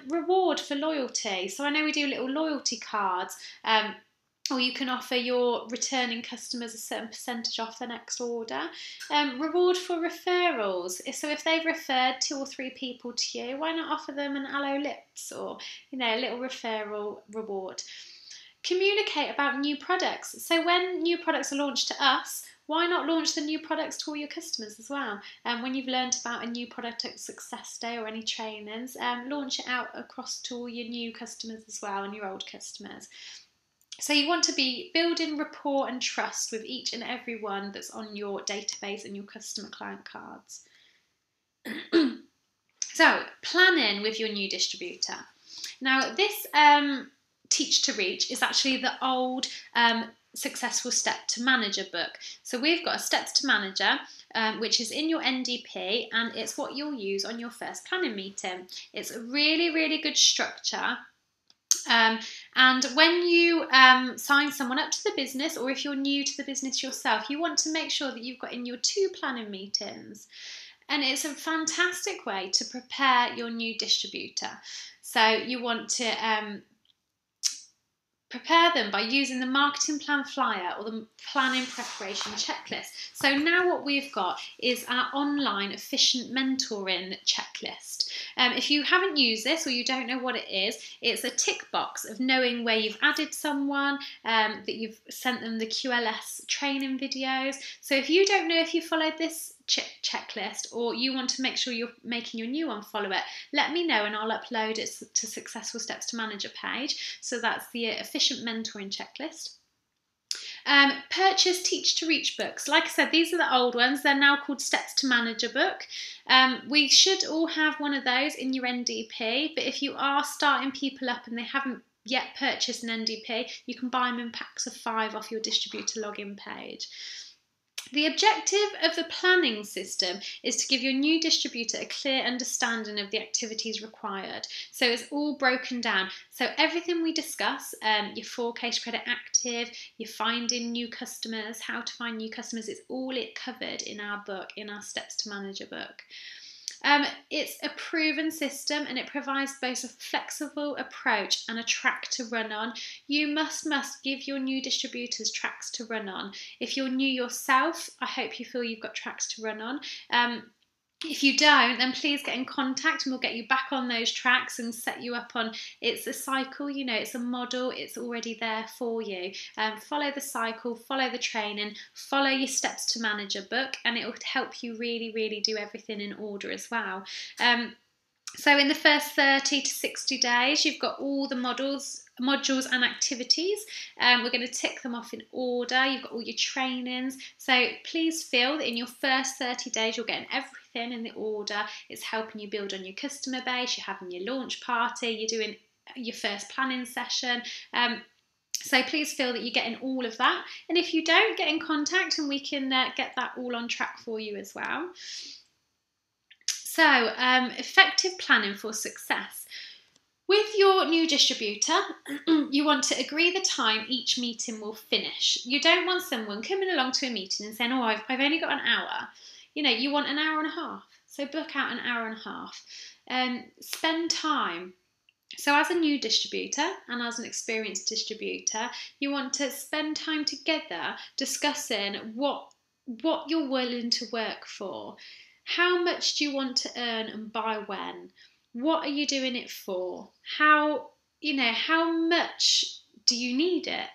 Reward for loyalty. So I know we do little loyalty cards. Or you can offer your returning customers a certain percentage off their next order. Reward for referrals. So if they've referred 2 or 3 people to you, why not offer them an Aloe lips or a little referral reward? Communicate about new products. So when new products are launched to us, why not launch the new products to all your customers as well? When you've learned about a new product at Success Day or any trainings, launch it out across to all your new customers as well and your old customers. So you want to be building rapport and trust with each and every one that's on your database and your customer client cards. So planning with your new distributor. Now this Teach to Reach is actually the old Successful Step to Manager book. So we've got a Steps to Manager which is in your NDP, and it's what you'll use on your first planning meeting. It's a really, really good structure. And when you sign someone up to the business, or if you're new to the business yourself, you want to make sure that you've got in your 2 planning meetings. And it's a fantastic way to prepare your new distributor. So you want to prepare them by using the marketing plan flyer or the planning preparation checklist. So now what we've got is our online efficient mentoring checklist. If you haven't used this or you don't know what it is, it's a tick box of knowing where you've added someone, that you've sent them the QLS training videos. So if you don't know if you followed this checklist or you want to make sure you're making your new one follow it, let me know and I'll upload it to Successful Steps to Manager page. So that's the efficient mentoring checklist. Purchase Teach to Reach books. Like I said, these are the old ones. They're now called Steps to Manager book. We should all have one of those in your NDP, but if you are starting people up and they haven't yet purchased an NDP, you can buy them in packs of 5 off your distributor login page. The objective of the planning system is to give your new distributor a clear understanding of the activities required. So it's all broken down. So everything we discuss, your 4 case credit active, your finding new customers, how to find new customers, it's all covered in our book, in our Steps to Manager book. It's a proven system and it provides both a flexible approach and a track to run on. You must give your new distributors tracks to run on. If you're new yourself, I hope you feel you've got tracks to run on. If you don't, then please get in contact and we'll get you back on those tracks and set you up on. It's a cycle, you know, it's a model, it's already there for you. Follow the cycle, follow the training, follow your steps to manager book, and it will help you really do everything in order as well. So in the first 30 to 60 days, you've got all the modules and activities. We're going to tick them off in order. You've got all your trainings. So please feel that in your first 30 days, you're getting everything in the order. It's helping you build on your customer base. You're having your launch party. You're doing your first planning session. So please feel that you're getting all of that. And if you don't, get in contact and we can get that all on track for you as well. So, effective planning for success. With your new distributor, you want to agree the time each meeting will finish. You don't want someone coming along to a meeting and saying, oh, I've only got an hour. You know, you want an hour and a half. So book out an hour and a half. Spend time. So as a new distributor and as an experienced distributor, you want to spend time together discussing what you're willing to work for. How much do you want to earn and by when? What are you doing it for? How much do you need it?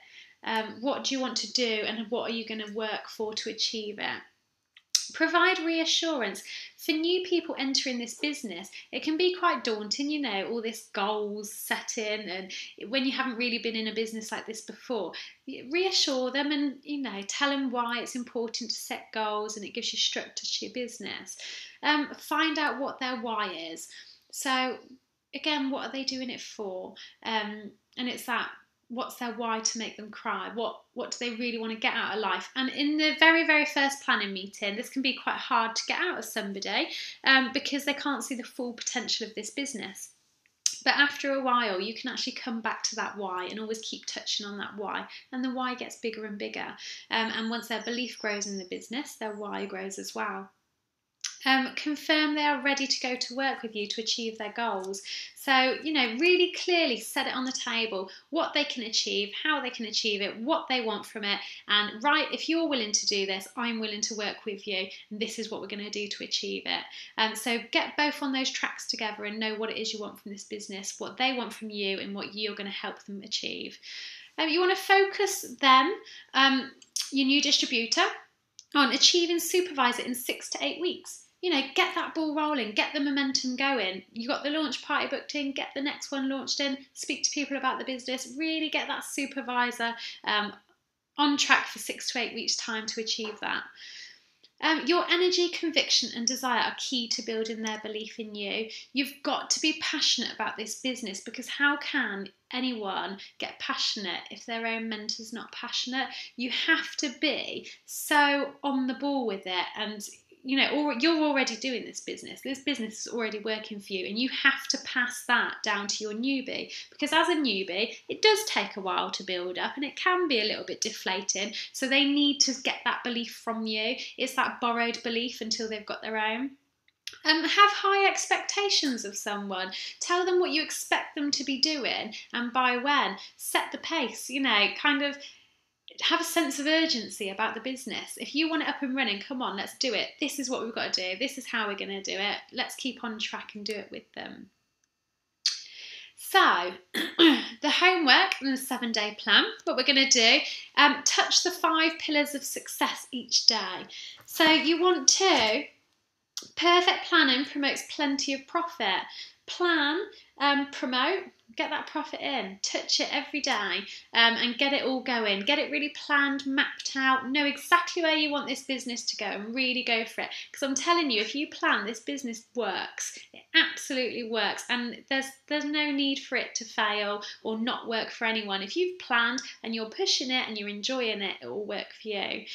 What do you want to do and what are you going to work for to achieve it? Provide reassurance. For new people entering this business, it can be quite daunting, you know, all this goals setting, and when you haven't really been in a business like this before, reassure them and, you know, tell them why it's important to set goals and it gives you structure to your business. Find out what their why is. So again, what are they doing it for? And it's that, what's their why to make them cry? What do they really want to get out of life? And in the very first planning meeting, this can be quite hard to get out of somebody because they can't see the full potential of this business. But after a while, you can actually come back to that why and always keep touching on that why. And the why gets bigger and bigger. And once their belief grows in the business, their why grows as well. Confirm they are ready to go to work with you to achieve their goals. So, you know, really clearly set it on the table, what they can achieve, how they can achieve it, what they want from it, and right, if you're willing to do this, I'm willing to work with you, and this is what we're going to do to achieve it. So get both on those tracks together and know what it is you want from this business, what they want from you, and what you're going to help them achieve. You want to focus then, your new distributor, on achieving supervisor in 6 to 8 weeks. You know, get that ball rolling, get the momentum going. You got the launch party booked in, get the next one launched in, speak to people about the business, really get that supervisor on track for 6 to 8 weeks' time to achieve that. Your energy, conviction and desire are key to building their belief in you. You've got to be passionate about this business, because how can anyone get passionate if their own mentor's not passionate? You have to be so on the ball with it, and you know, or you're already doing this business. This business is already working for you, and you have to pass that down to your newbie, because as a newbie, it does take a while to build up and it can be a little bit deflating. So they need to get that belief from you. It's that borrowed belief until they've got their own. Have high expectations of someone. Tell them what you expect them to be doing and by when. Set the pace, you know, kind of have a sense of urgency about the business. If you want it up and running, come on, let's do it. This is what we've got to do. This is how we're going to do it. Let's keep on track and do it with them. So, the homework and the 7-day plan, what we're going to do, touch the 5 pillars of success each day. So you want to, perfect planning promotes plenty of profit. Plan, promote, get that profit in, touch it every day, and get it all going. Get it really planned, mapped out, know exactly where you want this business to go and really go for it. Because I'm telling you, if you plan, this business works. It absolutely works, and there's no need for it to fail or not work for anyone. If you've planned and you're pushing it and you're enjoying it, it will work for you.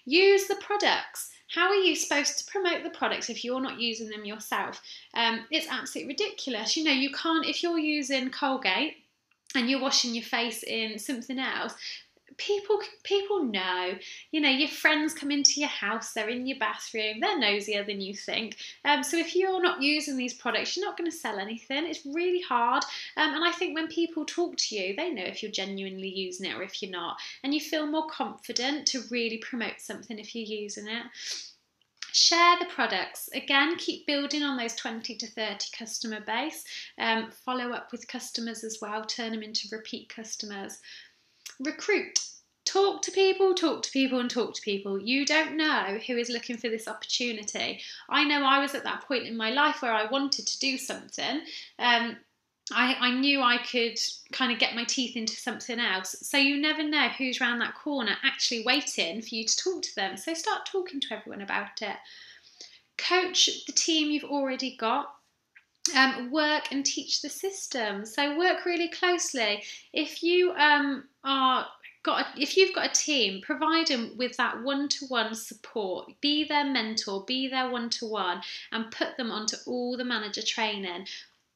Use the products. How are you supposed to promote the products if you're not using them yourself? It's absolutely ridiculous. You know, you can't, if you're using Colgate and you're washing your face in something else, people know, you know, your friends come into your house, they're in your bathroom, they're nosier than you think. So if you're not using these products, you're not going to sell anything. It's really hard. And I think when people talk to you, they know if you're genuinely using it or if you're not, and you feel more confident to really promote something if you're using it. Share the products. Again, keep building on those 20 to 30 customer base. Follow up with customers as well, turn them into repeat customers. Recruit. Talk to people, talk to people, and talk to people. You don't know who is looking for this opportunity. I know I was at that point in my life where I wanted to do something. I knew I could kind of get my teeth into something else. So you never know who's around that corner actually waiting for you to talk to them. So start talking to everyone about it. Coach the team you've already got. Work and teach the system. So work really closely. If you if you've got a team, provide them with that one-to-one support. Be their mentor, be their one-to-one, and put them onto all the manager training.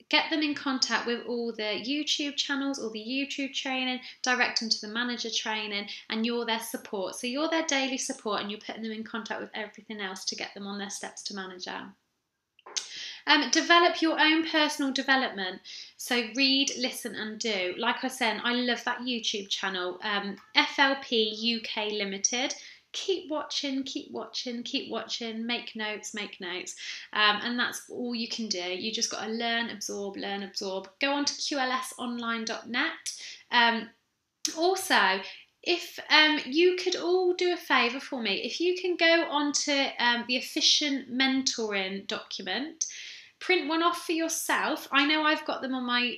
Get them in contact with all the YouTube channels, all the YouTube training, direct them to the manager training, and you're their support. So you're their daily support, and you're putting them in contact with everything else to get them on their steps to manager. Develop your own personal development. So read, listen and do. Like I said, I love that YouTube channel, FLP UK Limited. Keep watching, keep watching, keep watching, make notes, and that's all you can do. You just got to learn, absorb, learn, absorb. Go on to qlsonline.net. Also, if you could all do a favour for me, if you can go onto the efficient mentoring document, print one off for yourself. I know I've got them on my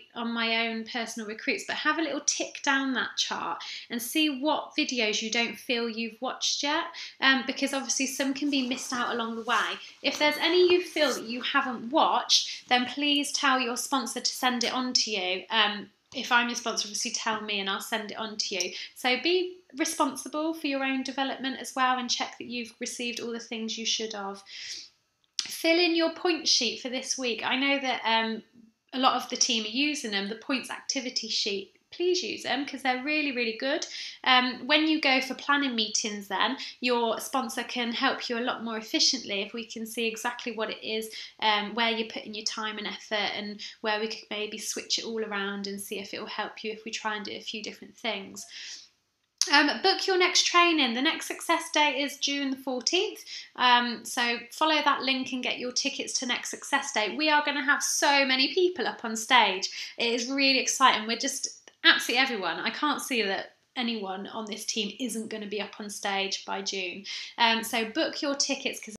own personal recruits, but have a little tick down that chart and see what videos you don't feel you've watched yet, because obviously some can be missed out along the way. If there's any you feel that you haven't watched, then please tell your sponsor to send it on to you. If I'm your sponsor, obviously tell me and I'll send it on to you. So be responsible for your own development as well, and check that you've received all the things you should have. Fill in your point sheet for this week. I know that a lot of the team are using them, the points activity sheet. Please use them because they're really, really good. When you go for planning meetings then, your sponsor can help you a lot more efficiently if we can see exactly what it is, where you're putting your time and effort, and where we could maybe switch it all around and see if it will help you if we try and do a few different things. Book your next training. The next success date is June the 14th. So follow that link and get your tickets to next success date. We are going to have so many people up on stage. It is really exciting. We're just absolutely everyone. I can't see that anyone on this team isn't going to be up on stage by June. So book your tickets because